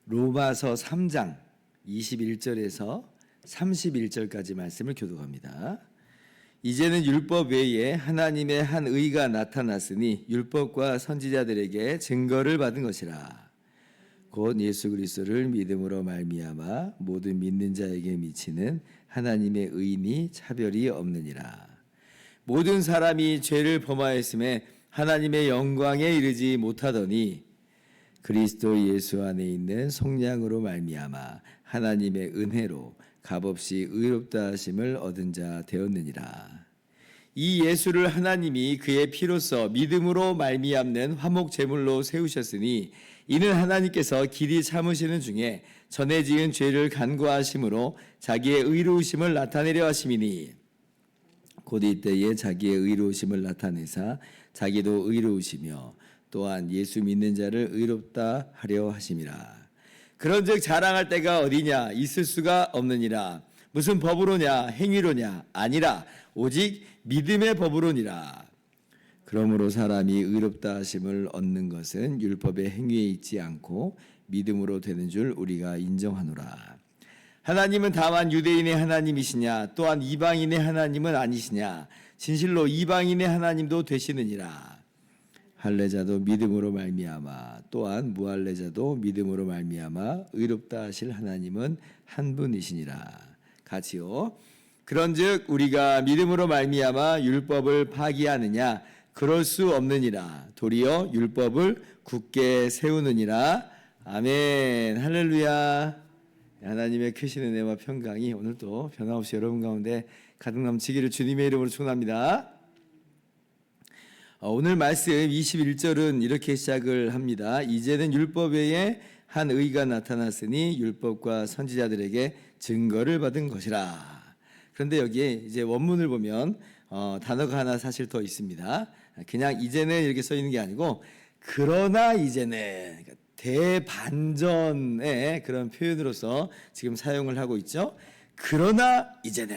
로마서 3장 21절에서 31절까지 말씀을 교독합니다. 이제는 율법 외에 하나님의 한 의가 나타났으니 율법과 선지자들에게 증거를 받은 것이라. 곧 예수 그리스도를 믿음으로 말미암아 모든 믿는 자에게 미치는 하나님의 의니 차별이 없느니라. 모든 사람이 죄를 범하였음에 하나님의 영광에 이르지 못하더니 그리스도 예수 안에 있는 속량으로 말미암아 하나님의 은혜로 값없이 의롭다 하심을 얻은 자 되었느니라. 이 예수를 하나님이 그의 피로써 믿음으로 말미암는 화목 제물로 세우셨으니 이는 하나님께서 길이 참으시는 중에 전에 지은 죄를 간구하심으로 자기의 의로우심을 나타내려 하심이니 곧 이때에 자기의 의로우심을 나타내사 자기도 의로우시며 또한 예수 믿는 자를 의롭다 하려 하심이라. 그런즉 자랑할 때가 어디냐? 있을 수가 없느니라. 무슨 법으로냐? 행위로냐? 아니라 오직 믿음의 법으로니라. 그러므로 사람이 의롭다 하심을 얻는 것은 율법의 행위에 있지 않고 믿음으로 되는 줄 우리가 인정하노라. 하나님은 다만 유대인의 하나님이시냐? 또한 이방인의 하나님은 아니시냐? 진실로 이방인의 하나님도 되시느니라. 할례자도 믿음으로 말미암아 또한 무할례자도 믿음으로 말미암아 의롭다 하실 하나님은 한 분이시니라. 같이요. 그런즉 우리가 믿음으로 말미암아 율법을 파기하느냐? 그럴 수 없느니라. 도리어 율법을 굳게 세우느니라. 아멘. 할렐루야. 하나님의 크신 은혜와 평강이 오늘도 변함없이 여러분 가운데 가득 넘치기를 주님의 이름으로 축원합니다. 오늘 말씀 21절은 이렇게 시작을 합니다. 이제는 율법 외에 한 의가 나타났으니 율법과 선지자들에게 증거를 받은 것이라. 그런데 여기에 이제 원문을 보면 단어가 하나 사실 더 있습니다. 그냥 이제는 이렇게 써 있는 게 아니고 그러나 이제는, 그러니까 대반전의 그런 표현으로서 지금 사용을 하고 있죠. 그러나 이제는,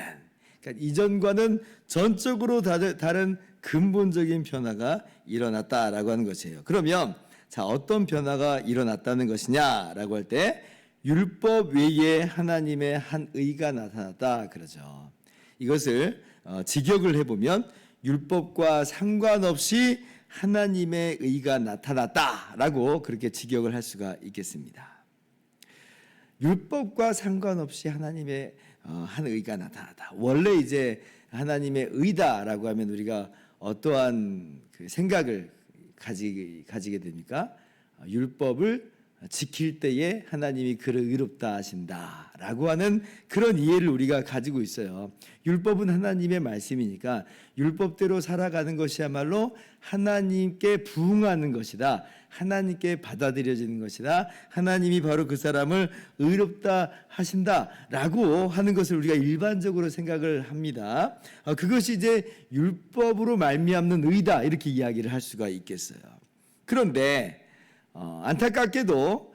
그러니까 이전과는 전적으로 다른 근본적인 변화가 일어났다라고 하는 것이에요. 그러면 자, 어떤 변화가 일어났다는 것이냐라고 할 때 율법 외에 하나님의 한 의가 나타났다 그러죠. 이것을 직역을 해보면 율법과 상관없이 하나님의 의가 나타났다라고 그렇게 직역을 할 수가 있겠습니다. 율법과 상관없이 하나님의 한 의가 나타났다. 원래 이제 하나님의 의다라고 하면 우리가 어떠한 그 생각을 가지게 됩니까? 율법을 지킬 때에 하나님이 그를 의롭다 하신다라고 하는 그런 이해를 우리가 가지고 있어요. 율법은 하나님의 말씀이니까 율법대로 살아가는 것이야말로 하나님께 부응하는 것이다. 하나님께 받아들여지는 것이다. 하나님이 바로 그 사람을 의롭다 하신다라고 하는 것을 우리가 일반적으로 생각을 합니다. 그것이 이제 율법으로 말미암는 의다 이렇게 이야기를 할 수가 있겠어요. 그런데 안타깝게도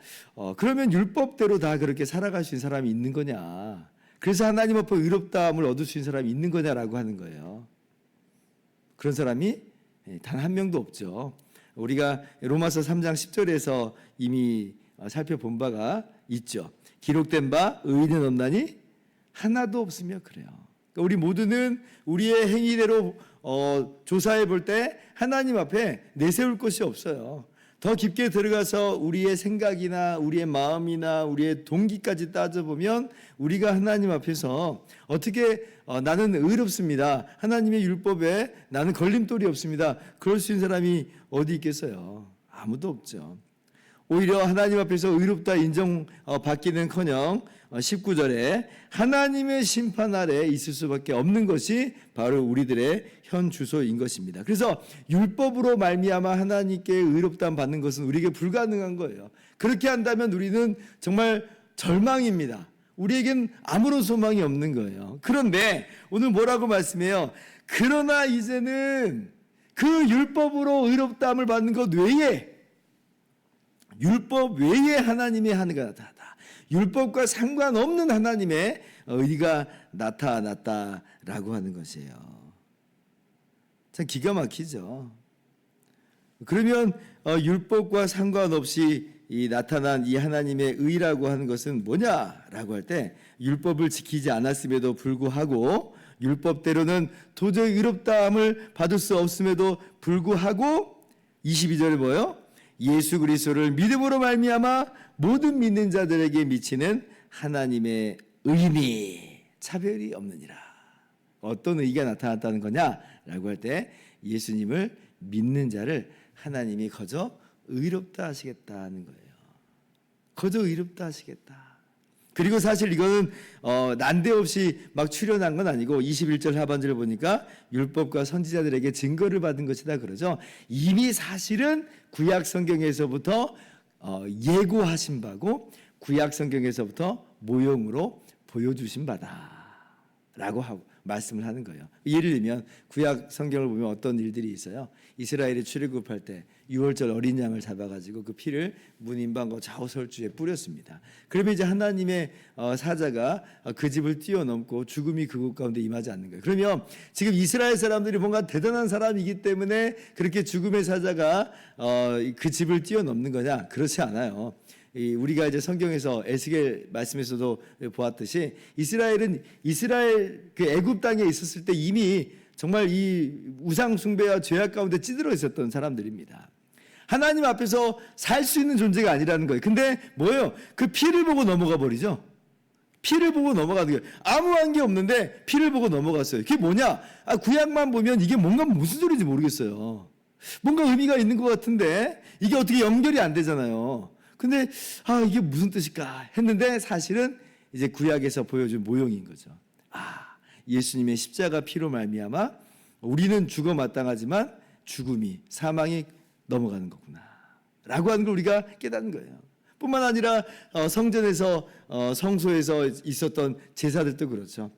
그러면 율법대로 다 그렇게 살아갈 수 있는 사람이 있는 거냐? 그래서 하나님 앞에 의롭다함을 얻을 수 있는 사람이 있는 거냐라고 하는 거예요. 그런 사람이 단 한 명도 없죠. 우리가 로마서 3장 10절에서 이미 살펴본 바가 있죠. 기록된 바 의인은 없나니 하나도 없으며 그래요. 그러니까 우리 모두는 우리의 행위대로 조사해 볼 때 하나님 앞에 내세울 것이 없어요. 더 깊게 들어가서 우리의 생각이나 우리의 마음이나 우리의 동기까지 따져보면 우리가 하나님 앞에서 어떻게 나는 의롭습니다. 하나님의 율법에 나는 걸림돌이 없습니다. 그럴 수 있는 사람이 어디 있겠어요? 아무도 없죠. 오히려 하나님 앞에서 의롭다 인정받기는커녕 19절에 하나님의 심판 아래 있을 수밖에 없는 것이 바로 우리들의 현 주소인 것입니다. 그래서 율법으로 말미암아 하나님께 의롭다함 받는 것은 우리에게 불가능한 거예요. 그렇게 한다면 우리는 정말 절망입니다. 우리에겐 아무런 소망이 없는 거예요. 그런데 오늘 뭐라고 말씀해요? 그러나 이제는 그 율법으로 의롭다함을 받는 것 외에, 율법 외에 하나님의 은혜가 나타났다. 율법과 상관없는 하나님의 의가 나타났다라고 하는 것이에요. 참 기가 막히죠. 그러면 율법과 상관없이 나타난 이 하나님의 의라고 하는 것은 뭐냐라고 할 때, 율법을 지키지 않았음에도 불구하고, 율법대로는 도저히 의롭다함을 받을 수 없음에도 불구하고, 22절에 뭐요? 예수 그리스도를 믿음으로 말미암아 모든 믿는 자들에게 미치는 하나님의 의니 차별이 없느니라. 어떤 의가 나타났다는 거냐라고 할 때, 예수님을 믿는 자를 하나님이 거저 의롭다 하시겠다는 거예요. 거저 의롭다 하시겠다. 그리고 사실 이거는 난데없이 막 출현한 건 아니고, 21절 하반절을 보니까 율법과 선지자들에게 증거를 받은 것이다 그러죠. 이미 사실은 구약 성경에서부터 예고하신 바고, 구약 성경에서부터 모형으로 보여주신 바다라고 하고 말씀을 하는 거예요. 예를 들면 구약 성경을 보면 어떤 일들이 있어요. 이스라엘이 출애굽할 때 6월절 어린 양을 잡아가지고 그 피를 문 임방과 좌우설주에 뿌렸습니다. 그러면 이제 하나님의 사자가 그 집을 뛰어넘고 죽음이 그곳 가운데 임하지 않는 거예요. 그러면 지금 이스라엘 사람들이 뭔가 대단한 사람이기 때문에 그렇게 죽음의 사자가 그 집을 뛰어넘는 거냐? 그렇지 않아요. 우리가 이제 성경에서 에스겔 말씀에서도 보았듯이, 이스라엘은 이스라엘 그 애굽 땅에 있었을 때 이미 정말 이 우상 숭배와 죄악 가운데 찌들어 있었던 사람들입니다. 하나님 앞에서 살 수 있는 존재가 아니라는 거예요. 근데 뭐예요? 그 피를 보고 넘어가 버리죠. 피를 보고 넘어가는 거예요. 아무한 게 없는데 피를 보고 넘어갔어요. 그게 뭐냐? 구약만 보면 이게 뭔가 무슨 소리인지 모르겠어요. 뭔가 의미가 있는 것 같은데 이게 어떻게 연결이 안 되잖아요. 근데 이게 무슨 뜻일까 했는데, 사실은 이제 구약에서 보여준 모형인 거죠. 예수님의 십자가 피로 말미암아 우리는 죽어 마땅하지만 죽음이, 사망이 넘어가는 거구나 라고 하는 걸 우리가 깨닫는 거예요. 뿐만 아니라 성전에서 성소에서 있었던 제사들도 그렇죠.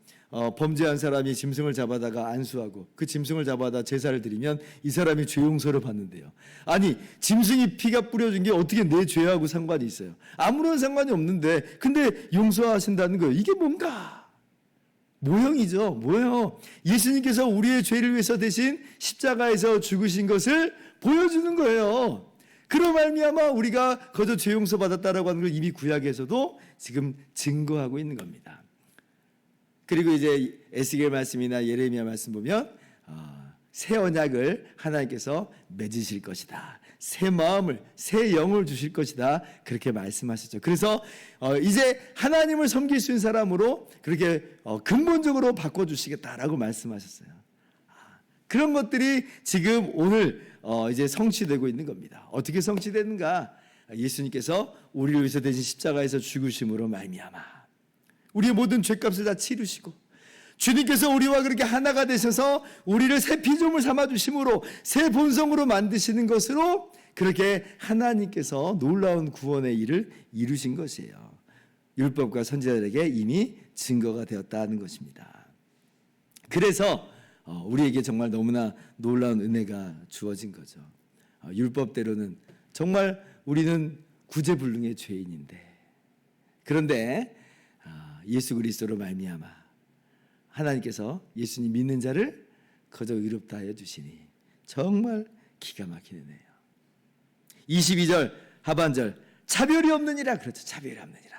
범죄한 사람이 짐승을 잡아다가 안수하고 그 짐승을 잡아다 제사를 드리면 이 사람이 죄 용서를 받는데요. 아니, 짐승이 피가 뿌려진 게 어떻게 내 죄하고 상관이 있어요? 아무런 상관이 없는데 근데 용서하신다는 거예요. 이게 뭔가 모형이죠. 뭐예요? 예수님께서 우리의 죄를 위해서 대신 십자가에서 죽으신 것을 보여주는 거예요. 그로 말미암아 우리가 거저 죄 용서 받았다라고 하는 걸 이미 구약에서도 지금 증거하고 있는 겁니다. 그리고 이제 에스겔 말씀이나 예레미야 말씀 보면 새 언약을 하나님께서 맺으실 것이다. 새 마음을, 새 영을 주실 것이다. 그렇게 말씀하셨죠. 그래서 이제 하나님을 섬길 수 있는 사람으로 그렇게 근본적으로 바꿔주시겠다라고 말씀하셨어요. 그런 것들이 지금 오늘 이제 성취되고 있는 겁니다. 어떻게 성취되는가? 예수님께서 우리를 위해서 대신 십자가에서 죽으심으로 말미암아 우리의 모든 죄값을 다 치르시고, 주님께서 우리와 그렇게 하나가 되셔서 우리를 새 피조물 삼아주심으로 새 본성으로 만드시는 것으로 그렇게 하나님께서 놀라운 구원의 일을 이루신 것이에요. 율법과 선지자들에게 이미 증거가 되었다는 것입니다. 그래서 우리에게 정말 너무나 놀라운 은혜가 주어진 거죠. 율법대로는 정말 우리는 구제불능의 죄인인데, 그런데 예수 그리스도로 말미암아 하나님께서 예수님 믿는 자를 거저 의롭다 하여 주시니 정말 기가 막힌 은혜예요. 22절 하반절, 차별이 없느니라. 그렇죠. 차별이 없느니라.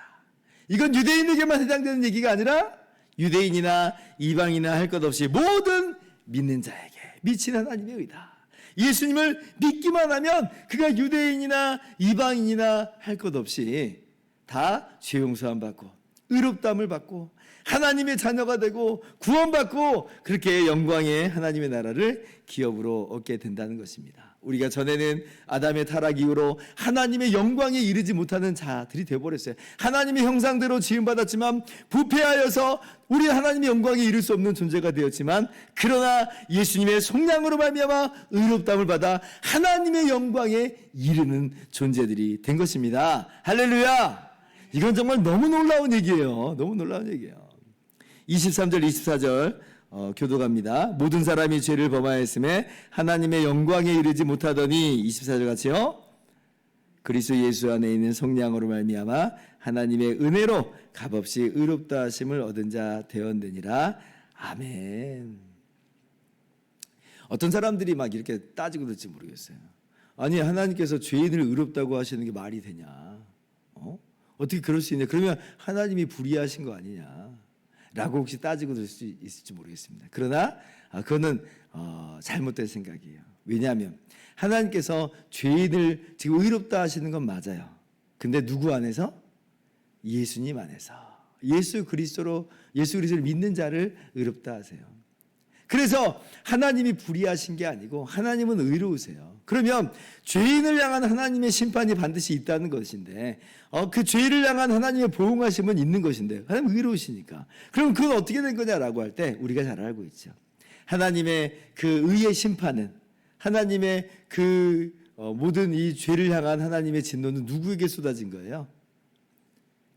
이건 유대인에게만 해당되는 얘기가 아니라 유대인이나 이방이나 할 것 없이 모든 믿는 자에게 미친 하나님의 의다. 예수님을 믿기만 하면 그가 유대인이나 이방인이나 할 것 없이 다 죄 용서함 받고 의롭다함을 받고 하나님의 자녀가 되고 구원받고 그렇게 영광의 하나님의 나라를 기업으로 얻게 된다는 것입니다. 우리가 전에는 아담의 타락 이후로 하나님의 영광에 이르지 못하는 자들이 되어버렸어요. 하나님의 형상대로 지음받았지만 부패하여서 우리 하나님의 영광에 이를 수 없는 존재가 되었지만, 그러나 예수님의 속량으로 말미암아 의롭다함을 받아 하나님의 영광에 이르는 존재들이 된 것입니다. 할렐루야! 이건 정말 너무 놀라운 얘기예요. 너무 놀라운 얘기예요. 23절 24절 교도갑니다. 모든 사람이 죄를 범하였음에 하나님의 영광에 이르지 못하더니 24절 같이요. 그리스도 예수 안에 있는 성령으로 말미암아 하나님의 은혜로 값없이 의롭다 하심을 얻은 자 되었느니라. 아멘. 어떤 사람들이 막 이렇게 따지고 들지 모르겠어요. 아니 하나님께서 죄인을 의롭다고 하시는 게 말이 되냐? 어떻게 그럴 수 있냐? 그러면 하나님이 불의하신 거 아니냐? 라고 혹시 따지고 들 수 있을지 모르겠습니다. 그러나 그거는 잘못된 생각이에요. 왜냐하면 하나님께서 죄인을 지금 의롭다 하시는 건 맞아요. 근데 누구 안에서? 예수님 안에서. 예수 그리스도를 믿는 자를 의롭다 하세요. 그래서 하나님이 불의하신 게 아니고 하나님은 의로우세요. 그러면 죄인을 향한 하나님의 심판이 반드시 있다는 것인데 그 죄를 향한 하나님의 보응하심은 있는 것인데 하나님 의로우시니까 그럼 그건 어떻게 된 거냐라고 할 때 우리가 잘 알고 있죠. 하나님의 그 의의 심판은 하나님의 그 모든 이 죄를 향한 하나님의 진노는 누구에게 쏟아진 거예요?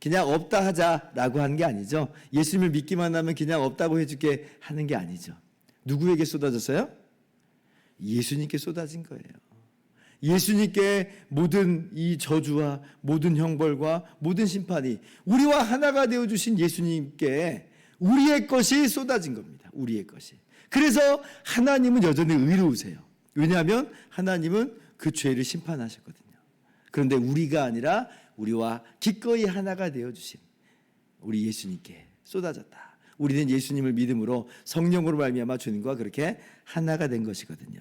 그냥 없다 하자라고 하는 게 아니죠. 예수님을 믿기만 하면 그냥 없다고 해줄게 하는 게 아니죠. 누구에게 쏟아졌어요? 예수님께 쏟아진 거예요. 예수님께 모든 이 저주와 모든 형벌과 모든 심판이 우리와 하나가 되어주신 예수님께 우리의 것이 쏟아진 겁니다. 우리의 것이. 그래서 하나님은 여전히 의로우세요. 왜냐하면 하나님은 그 죄를 심판하셨거든요. 그런데 우리가 아니라 우리와 기꺼이 하나가 되어주신 우리 예수님께 쏟아졌다. 우리는 예수님을 믿음으로 성령으로 말미암아 주님과 그렇게 하나가 된 것이거든요.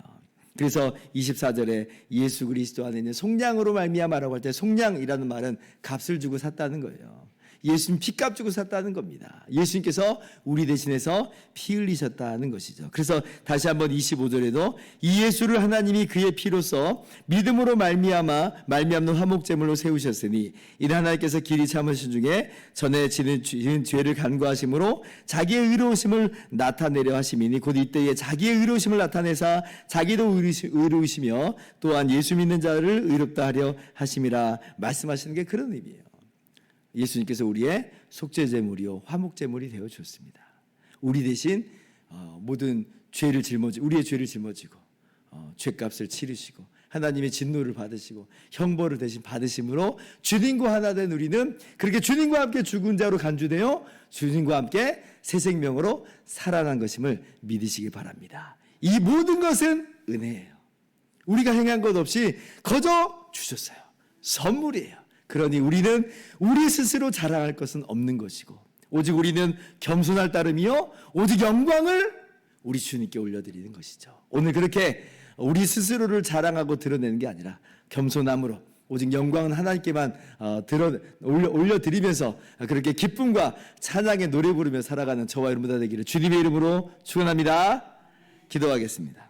그래서 24절에 예수 그리스도 안에 있는 속량으로 말미암아라고 할 때 속량이라는 말은 값을 주고 샀다는 거예요. 예수님 피값 주고 샀다는 겁니다. 예수님께서 우리 대신해서 피 흘리셨다는 것이죠. 그래서 다시 한번 25절에도 이 예수를 하나님이 그의 피로써 믿음으로 말미암는 화목제물로 세우셨으니 이는 하나님께서 길이 참으신 중에 전에 지은 죄를 간구하심으로 자기의 의로우심을 나타내려 하심이니 곧 이때에 자기의 의로우심을 나타내사 자기도 의로우시며 또한 예수 믿는 자를 의롭다 하려 하심이라 말씀하시는 게 그런 의미예요. 예수님께서 우리의 속죄제물이요 화목제물이 되어 주었습니다. 우리 대신 모든 죄를 우리의 죄를 짊어지고 죄값을 치르시고 하나님의 진노를 받으시고 형벌을 대신 받으심으로 주님과 하나 된 우리는 그렇게 주님과 함께 죽은 자로 간주되어 주님과 함께 새 생명으로 살아난 것임을 믿으시기 바랍니다. 이 모든 것은 은혜예요. 우리가 행한 것 없이 거저 주셨어요. 선물이에요. 그러니 우리는 우리 스스로 자랑할 것은 없는 것이고 오직 우리는 겸손할 따름이요 오직 영광을 우리 주님께 올려드리는 것이죠. 오늘 그렇게 우리 스스로를 자랑하고 드러내는 게 아니라 겸손함으로 오직 영광은 하나님께만 올려드리면서 그렇게 기쁨과 찬양의 노래 부르며 살아가는 저와 여러분 다 되기를 주님의 이름으로 축원합니다. 기도하겠습니다.